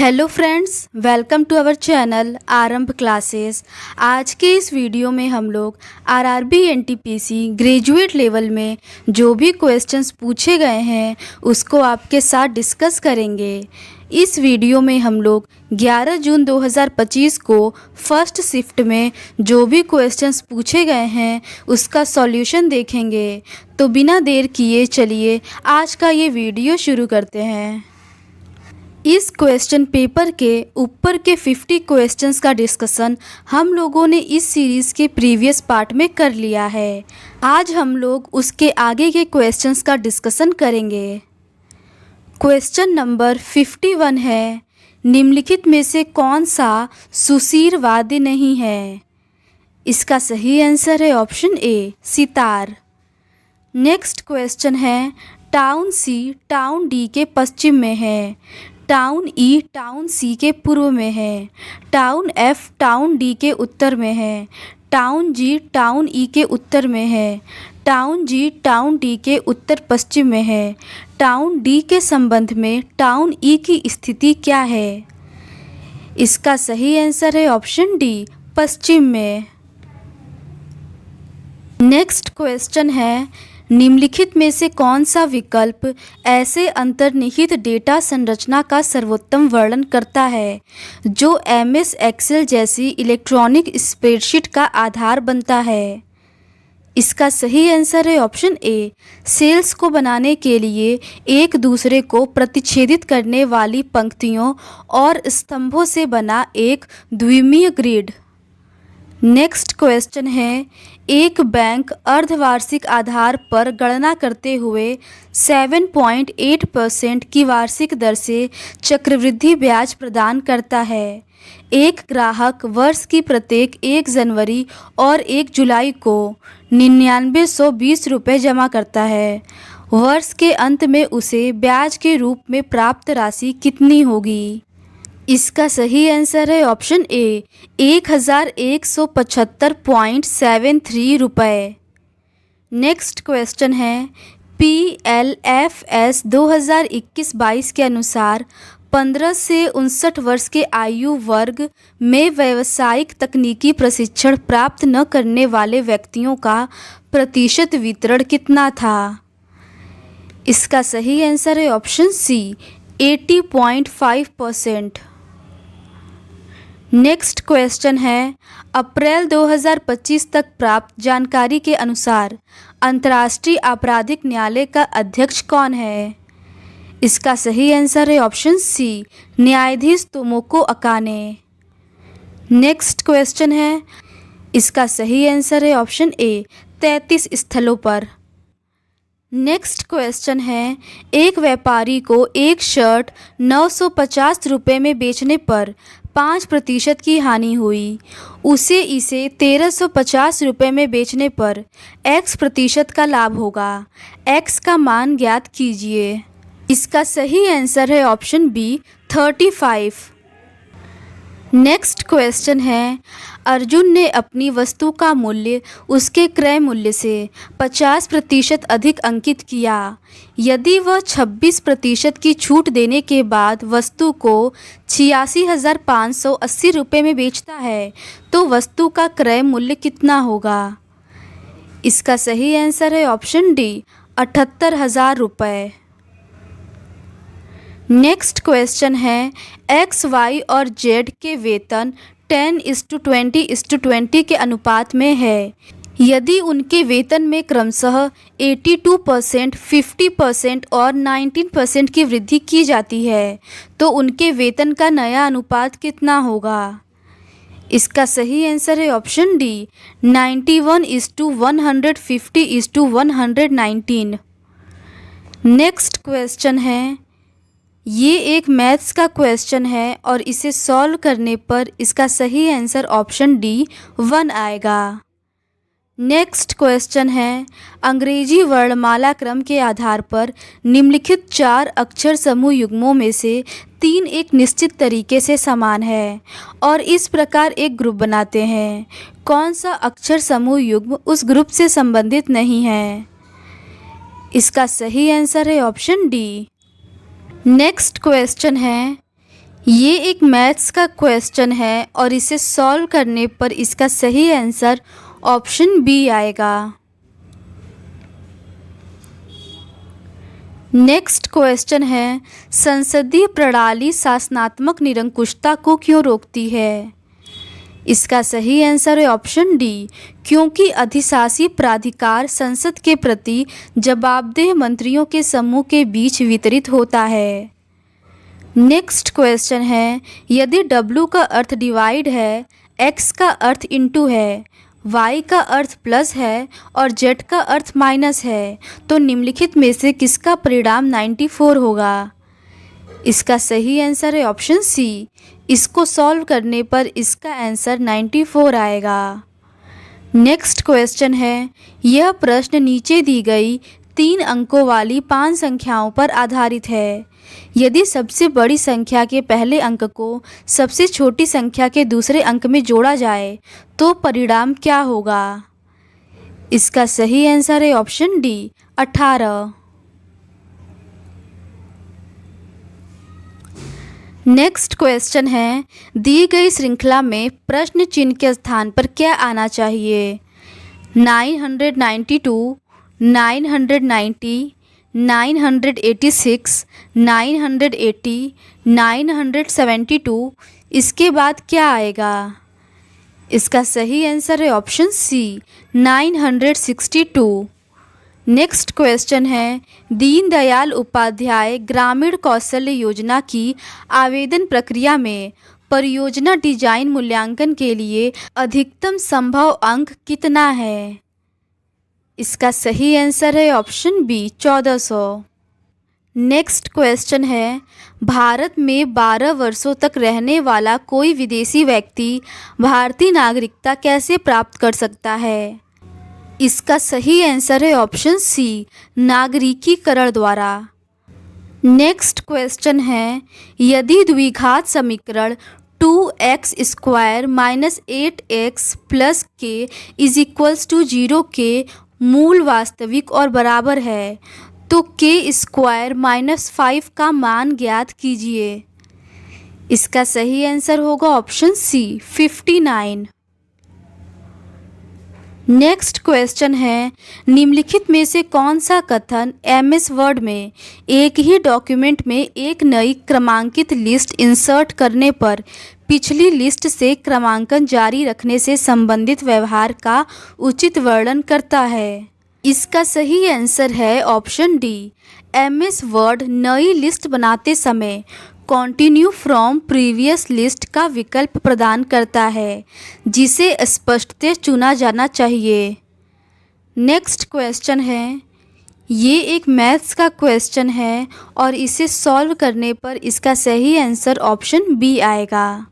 Hello friends, welcome to our channel Aarambh classes. आज के इस वीडियो में हम लोग आरआरबी एनटीपीसी ग्रेजुएट लेवल में जो भी क्वेश्चंस पूछे गए हैं उसको आपके साथ डिस्कस करेंगे। इस वीडियो में हम लोग 11 जून 2025 को फर्स्ट शिफ्ट में जो भी क्वेश्चंस पूछे गए हैं उसका सॉल्यूशन देखेंगे। तो बिना देर किए चलिए आज का ये वीडियो शुरू करते हैं। इस क्वेश्चन पेपर के ऊपर के 50 क्वेश्चंस का डिस्कशन हम लोगों ने इस सीरीज़ के प्रीवियस पार्ट में कर लिया है। आज हम लोग उसके आगे के क्वेश्चंस का डिस्कशन करेंगे। क्वेश्चन नंबर 51 है, निम्नलिखित में से कौन सा सुशीर वाद्य नहीं है? इसका सही आंसर है option A, sitar. Next question है, टाउन सी टाउन डी के पश्चिम में है, टाउन ई टाउन सी के पूर्व में है, टाउन एफ टाउन डी के उत्तर में है, टाउन जी टाउन ई के उत्तर में है, टाउन जी टाउन डी के उत्तर पश्चिम में है, टाउन डी के संबंध में टाउन ई की स्थिति क्या है? इसका सही आंसर है ऑप्शन डी, पश्चिम में। नेक्स्ट क्वेश्चन है, निम्नलिखित में से कौन सा विकल्प ऐसे अंतर्निहित डेटा संरचना का सर्वोत्तम वर्णन करता है जो एमएस एक्सेल जैसी इलेक्ट्रॉनिक स्प्रेडशीट का आधार बनता है? इसका सही आंसर है ऑप्शन ए, सेल्स को बनाने के लिए एक दूसरे को प्रतिच्छेदित करने वाली पंक्तियों और स्तंभों से बना एक द्विमीय ग्रिड। नेक्स्ट क्वेश्चन है, एक बैंक अर्धवार्षिक आधार पर गणना करते हुए 7.8% की वार्षिक दर से चक्रवृद्धि ब्याज प्रदान करता है। एक ग्राहक वर्ष की प्रत्येक 1 जनवरी और 1 जुलाई को 9920 रुपये जमा करता है। वर्ष के अंत में उसे ब्याज के रूप में प्राप्त राशि कितनी होगी? इसका सही आंसर है ऑप्शन ए, 1175.73 रुपये। नेक्स्ट क्वेश्चन है, PLFS 2021-22 के अनुसार 15 से 59 वर्ष के आयु वर्ग में व्यावसायिक तकनीकी प्रशिक्षण प्राप्त न करने वाले व्यक्तियों का प्रतिशत वितरण कितना था? इसका सही आंसर है ऑप्शन सी, 80.5%। नेक्स्ट क्वेश्चन है, अप्रैल 2025 तक प्राप्त जानकारी के अनुसार अंतर्राष्ट्रीय आपराधिक न्यायालय का अध्यक्ष कौन है? इसका सही आंसर है ऑप्शन सी, न्यायाधीश तोमोको अकाने। नेक्स्ट क्वेश्चन है, इसका सही आंसर है ऑप्शन ए, 33 स्थलों पर। नेक्स्ट क्वेश्चन है, एक व्यापारी को एक शर्ट 950 रुपये में बेचने पर 5% की हानि हुई। उसे इसे 1350 रुपये में बेचने पर x% का लाभ होगा। x का मान ज्ञात कीजिए। इसका सही आंसर है ऑप्शन बी, 35। नेक्स्ट क्वेश्चन है, अर्जुन ने अपनी वस्तु का मूल्य उसके क्रय मूल्य से 50% अधिक अंकित किया। यदि वह 26% की छूट देने के बाद वस्तु को 86,580 रुपये में बेचता है तो वस्तु का क्रय मूल्य कितना होगा? इसका सही आंसर है ऑप्शन डी, 78,000 रुपये। नेक्स्ट क्वेश्चन है, एक्स वाई और जेड के वेतन 10:20:20 के अनुपात में है। यदि उनके वेतन में क्रमशः 82%, 50% और 19% की वृद्धि की जाती है तो उनके वेतन का नया अनुपात कितना होगा? इसका सही आंसर है ऑप्शन डी, 91:150:119। नेक्स्ट क्वेश्चन है, ये एक मैथ्स का क्वेश्चन है और इसे सॉल्व करने पर इसका सही आंसर ऑप्शन डी, 1 आएगा। नेक्स्ट क्वेश्चन है, अंग्रेजी वर्णमाला क्रम के आधार पर निम्नलिखित 4 अक्षर समूह युग्मों में से 3 एक निश्चित तरीके से समान है और इस प्रकार एक ग्रुप बनाते हैं। कौन सा अक्षर समूह युग्म उस ग्रुप से संबंधित नहीं है? इसका सही आंसर है ऑप्शन डी। नेक्स्ट क्वेश्चन है, ये एक मैथ्स का क्वेश्चन है और इसे सॉल्व करने पर इसका सही आंसर ऑप्शन बी आएगा। नेक्स्ट क्वेश्चन है, संसदीय प्रणाली शासनात्मक निरंकुशता को क्यों रोकती है? इसका सही आंसर है ऑप्शन डी, क्योंकि अधिशासी प्राधिकार संसद के प्रति जवाबदेह मंत्रियों के समूह के बीच वितरित होता है। नेक्स्ट क्वेश्चन है, यदि W का अर्थ डिवाइड है, X का अर्थ इनटू है, Y का अर्थ प्लस है और Z का अर्थ माइनस है, तो निम्नलिखित में से किसका परिणाम 94 होगा? इसका सही आंसर है ऑप्शन सी। इसको सॉल्व करने पर इसका आंसर 94 आएगा। नेक्स्ट क्वेश्चन है, यह प्रश्न नीचे दी गई 3 अंकों वाली 5 संख्याओं पर आधारित है। यदि सबसे बड़ी संख्या के पहले अंक को सबसे छोटी संख्या के दूसरे अंक में जोड़ा जाए तो परिणाम क्या होगा? इसका सही आंसर है ऑप्शन डी, 18। नेक्स्ट क्वेश्चन है, दी गई श्रृंखला में प्रश्न चिन्ह के स्थान पर क्या आना चाहिए? 992, 990, 986, 980, 972, इसके बाद क्या आएगा? इसका सही आंसर है ऑप्शन सी, 962। नेक्स्ट क्वेश्चन है, दीनदयाल उपाध्याय ग्रामीण कौशल्य योजना की आवेदन प्रक्रिया में परियोजना डिजाइन मूल्यांकन के लिए अधिकतम संभव अंक कितना है? इसका सही आंसर है ऑप्शन बी, 1400। नेक्स्ट क्वेश्चन है, भारत में 12 वर्षों तक रहने वाला कोई विदेशी व्यक्ति भारतीय नागरिकता कैसे प्राप्त कर सकता है? इसका सही आंसर है ऑप्शन सी, नागरिकीकरण द्वारा। नेक्स्ट क्वेश्चन है, यदि द्विघात समीकरण 2x² - 8x + k = 0 के मूल वास्तविक और बराबर है तो k² - 5 का मान ज्ञात कीजिए। इसका सही आंसर होगा ऑप्शन सी, 59। नेक्स्ट क्वेश्चन है, निम्नलिखित में से कौन सा कथन MS वर्ड में एक ही डॉक्यूमेंट में एक नई क्रमांकित लिस्ट इंसर्ट करने पर पिछली लिस्ट से क्रमांकन जारी रखने से संबंधित व्यवहार का उचित वर्णन करता है? इसका सही आंसर है ऑप्शन डी, MS वर्ड नई लिस्ट बनाते समय कंटिन्यू फ्रॉम प्रीवियस लिस्ट का विकल्प प्रदान करता है जिसे स्पष्टतः चुना जाना चाहिए। नेक्स्ट क्वेश्चन है, ये एक मैथ्स का क्वेश्चन है और इसे सॉल्व करने पर इसका सही आंसर ऑप्शन बी आएगा।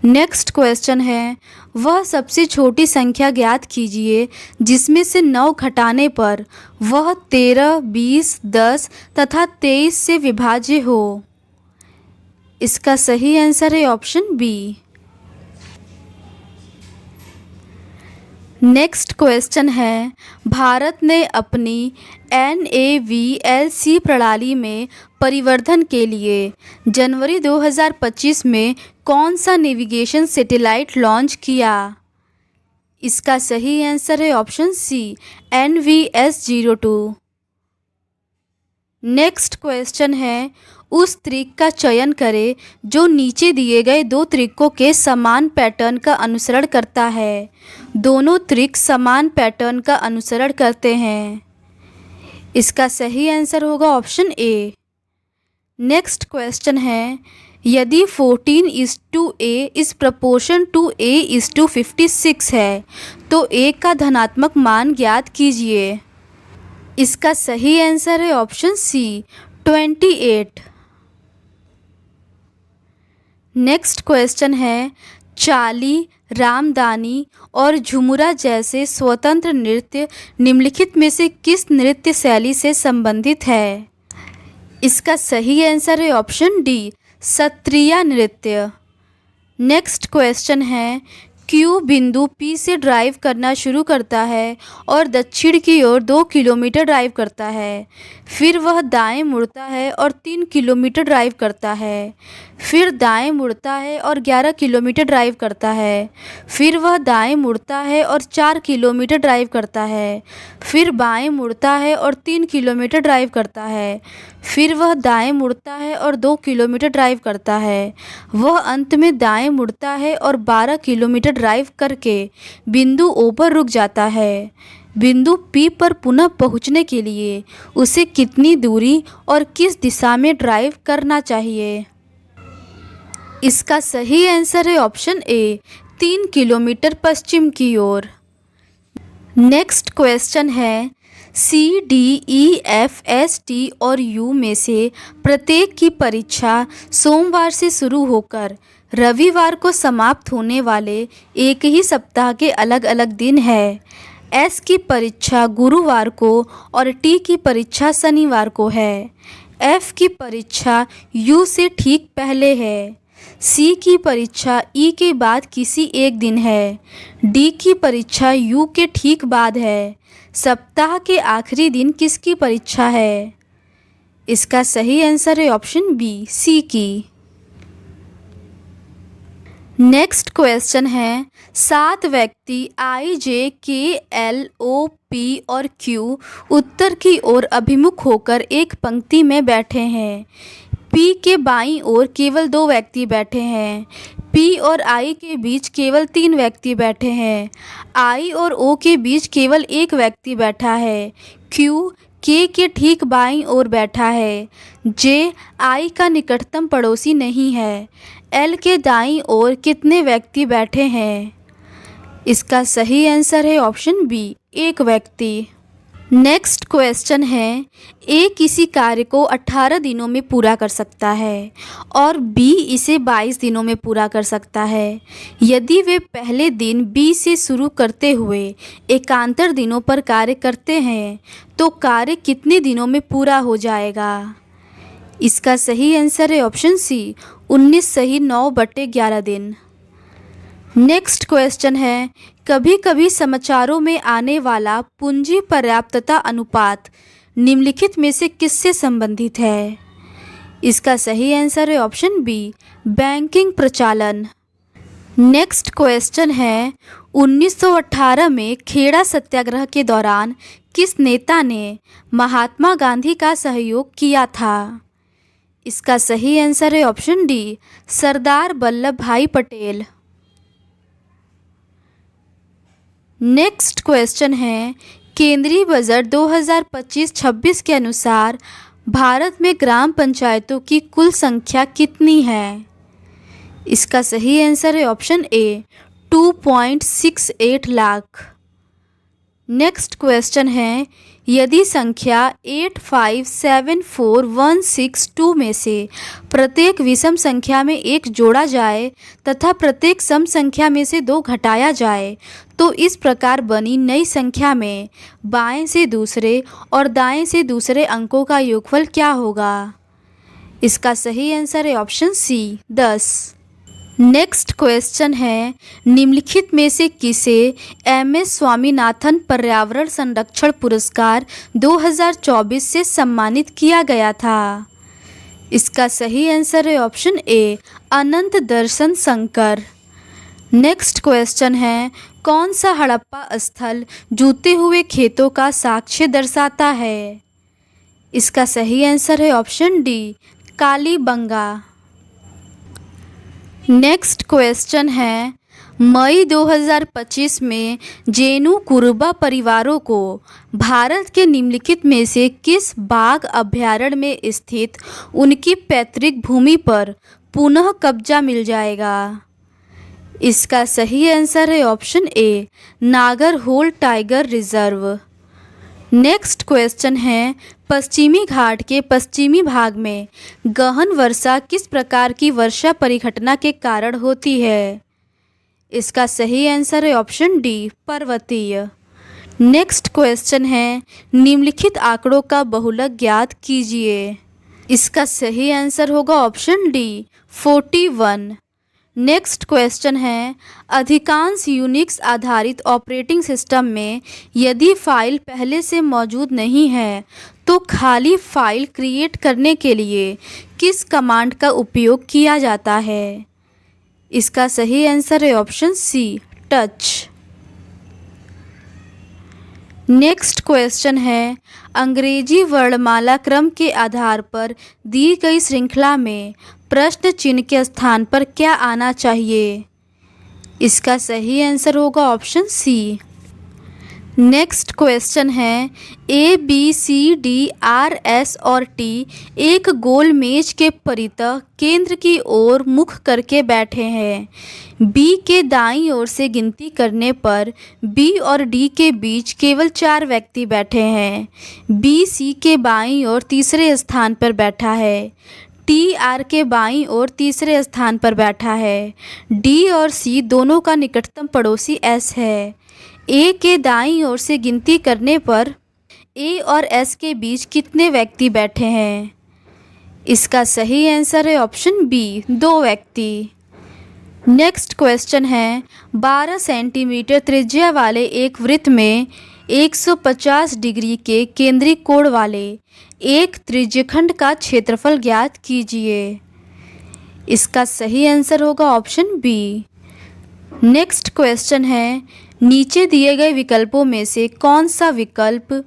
नेक्स्ट क्वेश्चन है, वह सबसे छोटी संख्या ज्ञात कीजिए जिसमें से 9 घटाने पर वह 13, 20, 10 तथा 23 से विभाज्य हो। इसका सही आंसर है ऑप्शन बी। नेक्स्ट क्वेश्चन है, भारत ने अपनी NAVLC प्रणाली में परिवर्धन के लिए जनवरी 2025 में कौन सा नेविगेशन सैटेलाइट लॉन्च किया? इसका सही आंसर है ऑप्शन सी, NVS-02। नेक्स्ट क्वेश्चन है, उस त्रिक का चयन करें जो नीचे दिए गए 2 त्रिकों के समान पैटर्न का अनुसरण करता है। दोनों त्रिक समान पैटर्न का अनुसरण करते हैं। इसका सही आंसर होगा ऑप्शन ए। नेक्स्ट क्वेश्चन है, यदि 14:A is proportion to A:56 है तो A का धनात्मक मान ज्ञात कीजिए। इसका सही आंसर है ऑप्शन सी, 28। नेक्स्ट क्वेश्चन है, चाली, रामदानी और झुमुरा जैसे स्वतंत्र नृत्य निम्नलिखित में से किस नृत्य शैली से संबंधित है? इसका सही आंसर है ऑप्शन डी, सत्रिया नृत्य। नेक्स्ट क्वेश्चन है, क्यू बिंदु P से ड्राइव करना शुरू करता है और दक्षिण की ओर 2 किलोमीटर ड्राइव करता है। फिर वह दाएं मुड़ता है और 3 किलोमीटर ड्राइव करता है। फिर दाएं मुड़ता है और 11 किलोमीटर ड्राइव करता है। फिर वह दाएं मुड़ता है और 4 किलोमीटर ड्राइव करता है। फिर बाएं मुड़ता है और 3 किलोमीटर ड्राइव करता है। फिर वह दाएं मुड़ता है और 2 किलोमीटर ड्राइव करता है। वह अंत में दाएं मुड़ता है और 12 किलोमीटर ड्राइव करके बिंदु O पर रुक जाता है। बिंदु P पर पुनः पहुंचने के लिए उसे कितनी दूरी और किस दिशा में ड्राइव करना चाहिए? इसका सही आंसर है ऑप्शन ए, 3 किलोमीटर पश्चिम की ओर। नेक्स्ट क्वेश्चन है, C D E F S T और यू में से प्रत्येक की परीक्षा सोमवार से शुरू होकर रविवार को समाप्त होने वाले एक ही सप्ताह के अलग अलग दिन है। एस की परीक्षा गुरुवार को और टी की परीक्षा शनिवार को है। एफ की परीक्षा यू से ठीक पहले है। सी की परीक्षा ई के बाद किसी एक दिन है। डी की परीक्षा यू के ठीक बाद है। सप्ताह के आखिरी दिन किसकी परीक्षा है? इसका सही आंसर है ऑप्शन बी, सी की। नेक्स्ट क्वेश्चन है, 7 व्यक्ति आई, जे, के, एल, ओ, पी और क्यू उत्तर की ओर अभिमुख होकर एक पंक्ति में बैठे हैं। पी के बाईं ओर केवल 2 व्यक्ति बैठे हैं। पी और आई के बीच केवल 3 व्यक्ति बैठे हैं। आई और ओ के बीच केवल 1 व्यक्ति बैठा है। क्यू के ठीक बाईं ओर बैठा है। जे आई का निकटतम पड़ोसी नहीं है। एल के दाईं ओर कितने व्यक्ति बैठे हैं? इसका सही आंसर है ऑप्शन बी, 1 व्यक्ति। नेक्स्ट क्वेश्चन है, ए किसी कार्य को 18 दिनों में पूरा कर सकता है और बी इसे 22 दिनों में पूरा कर सकता है। यदि वे पहले दिन बी से शुरू करते हुए एकांतर दिनों पर कार्य करते हैं तो कार्य कितने दिनों में पूरा हो जाएगा? इसका सही आंसर है ऑप्शन सी, 19 सही 9/11 दिन। नेक्स्ट क्वेश्चन है, कभी कभी समाचारों में आने वाला पूंजी पर्याप्तता अनुपात निम्नलिखित में से किससे संबंधित है? इसका सही आंसर है ऑप्शन बी, बैंकिंग प्रचालन। नेक्स्ट क्वेश्चन है, 1918 में खेड़ा सत्याग्रह के दौरान किस नेता ने महात्मा गांधी का सहयोग किया था? इसका सही आंसर है ऑप्शन डी, सरदार वल्लभ भाई पटेल। नेक्स्ट क्वेश्चन है, केंद्रीय बजट 2025-26 के अनुसार भारत में ग्राम पंचायतों की कुल संख्या कितनी है? इसका सही आंसर है option A, 2.68 lakh. Next question है, यदि संख्या 8574162 में से प्रत्येक विषम संख्या में 1 जोड़ा जाए तथा प्रत्येक सम संख्या में से 2 घटाया जाए तो इस प्रकार बनी नई संख्या में बाएं से दूसरे और दाएं से दूसरे अंकों का योगफल क्या होगा? इसका सही आंसर है ऑप्शन सी, 10। नेक्स्ट क्वेश्चन है, निम्नलिखित में से किसे एम.एस. स्वामीनाथन पर्यावरण संरक्षण पुरस्कार 2024 से सम्मानित किया गया था? इसका सही आंसर है option A, Anant Darshan Shankar. Next question है, कौन सा हड़प्पा स्थल जूते हुए खेतों का साक्ष्य दर्शाता है? इसका सही आंसर है option D, Kalibanga. Next question है, मई 2025 में जेनु कुरुबा परिवारों को भारत के निम्नलिखित में से किस बाघ अभयारण्य में स्थित उनकी पैतृक भूमि पर पुनः कब्जा मिल जाएगा? इसका सही आंसर है option A, Nagarhole tiger reserve. Next question है, पश्चिमी घाट के पश्चिमी भाग में गहन वर्षा किस प्रकार की वर्षा परिघटना के कारण होती है? इसका सही आंसर है ऑप्शन डी, पर्वतीय। नेक्स्ट क्वेश्चन है, निम्नलिखित आंकड़ों का बहुलक ज्ञात कीजिए। इसका सही आंसर होगा ऑप्शन डी, 41। नेक्स्ट क्वेश्चन है, अधिकांश यूनिक्स आधारित ऑपरेटिंग सिस्टम में यदि फाइल पहले से मौजूद नहीं है तो खाली फाइल क्रिएट करने के लिए किस कमांड का उपयोग किया जाता है? इसका सही आंसर है option C, touch. Next question है, अंग्रेजी वर्णमाला क्रम के आधार पर दी गई श्रृंखला में प्रश्न चिन्ह के स्थान पर क्या आना चाहिए? इसका सही आंसर होगा ऑप्शन सी। नेक्स्ट क्वेश्चन है, A B C D R S और टी एक गोल मेज के परितः केंद्र की ओर मुख करके बैठे हैं। बी के दाईं ओर से गिनती करने पर बी और डी के बीच केवल 4 व्यक्ति बैठे हैं। बी सी के बाईं ओर तीसरे स्थान पर बैठा है। टी आर के बाईं ओर तीसरे स्थान पर बैठा है। डी और सी दोनों का निकटतम पड़ोसी एस है। ए के दाईं ओर से गिनती करने पर ए और एस के बीच कितने व्यक्ति बैठे हैं? इसका सही आंसर है ऑप्शन बी, 2 व्यक्ति। नेक्स्ट क्वेश्चन है, 12 सेंटीमीटर त्रिज्या वाले एक वृत्त में 150 डिग्री के केंद्रीय कोण वाले एक त्रिज्यखंड का क्षेत्रफल ज्ञात कीजिए। इसका सही आंसर होगा ऑप्शन बी। नेक्स्ट क्वेश्चन है, नीचे दिए गए विकल्पों में से कौन सा विकल्प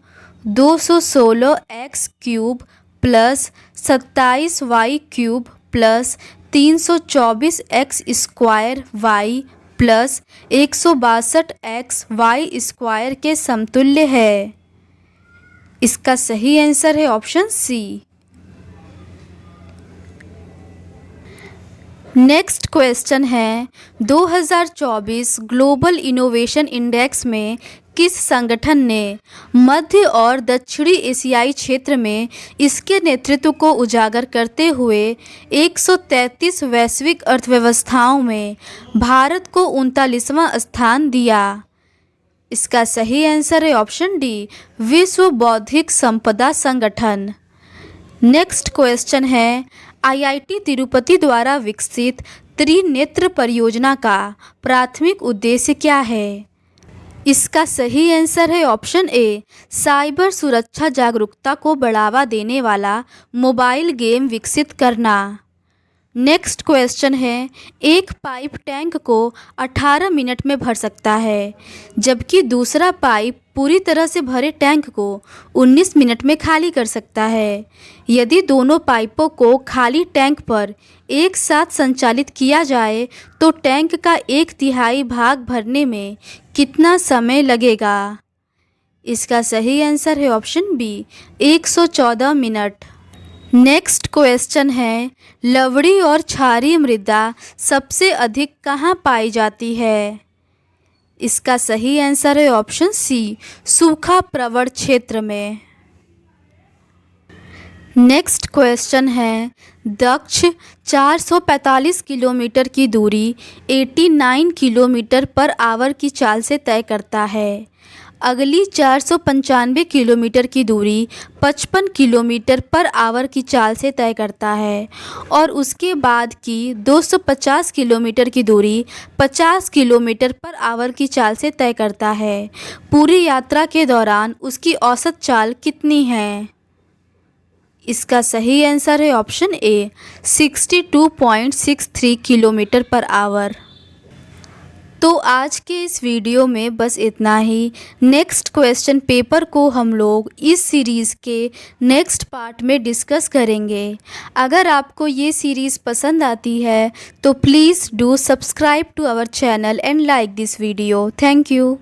216x³ plus 27y³ plus 324x² plus 162x² के समतुल्य है? इसका सही आंसर है ऑप्शन सी। नेक्स्ट क्वेश्चन है, 2024 ग्लोबल इनोवेशन इंडेक्स में किस संगठन ने मध्य और दक्षिणी एशियाई क्षेत्र में इसके नेतृत्व को उजागर करते हुए 133 वैश्विक अर्थव्यवस्थाओं में भारत को 39वां स्थान दिया? इसका सही आंसर है ऑप्शन डी, विश्व बौद्धिक संपदा संगठन। नेक्स्ट क्वेश्चन है, आईआईटी तिरुपति द्वारा विकसित त्रिनेत्र परियोजना का प्राथमिक उद्देश्य क्या है? इसका सही आंसर है ऑप्शन ए, साइबर सुरक्षा जागरूकता को बढ़ावा देने वाला मोबाइल गेम विकसित करना। नेक्स्ट क्वेश्चन है, एक पाइप टैंक को 18 मिनट में भर सकता है जबकि दूसरा पाइप पूरी तरह से भरे टैंक को 19 मिनट में खाली कर सकता है। यदि दोनों पाइपों को खाली टैंक पर एक साथ संचालित किया जाए तो टैंक का 1/3 भाग भरने में कितना समय लगेगा? इसका सही आंसर है option B, 114 minute. Next question है, लवणी और क्षारीय मृदा सबसे अधिक कहाँ पाई जाती है? इसका सही आंसर है ऑप्शन सी, सूखा प्रवण क्षेत्र में। नेक्स्ट क्वेश्चन है, दक्ष 445 किलोमीटर की दूरी 89 किलोमीटर पर आवर की चाल से तय करता है। अगली 495 किलोमीटर की दूरी 55 किलोमीटर पर आवर की चाल से तय करता है और उसके बाद की 250 किलोमीटर की दूरी 50 किलोमीटर पर आवर की चाल से तय करता है। पूरी यात्रा के दौरान उसकी औसत चाल कितनी है? इसका सही आंसर है option A, 62.63 kilometre per hour. तो आज के इस वीडियो में बस इतना ही। नेक्स्ट क्वेश्चन पेपर को हम लोग इस सीरीज़ के नेक्स्ट पार्ट में डिस्कस करेंगे। अगर आपको ये सीरीज़ पसंद आती है तो please do subscribe to our channel and like this video. Thank you.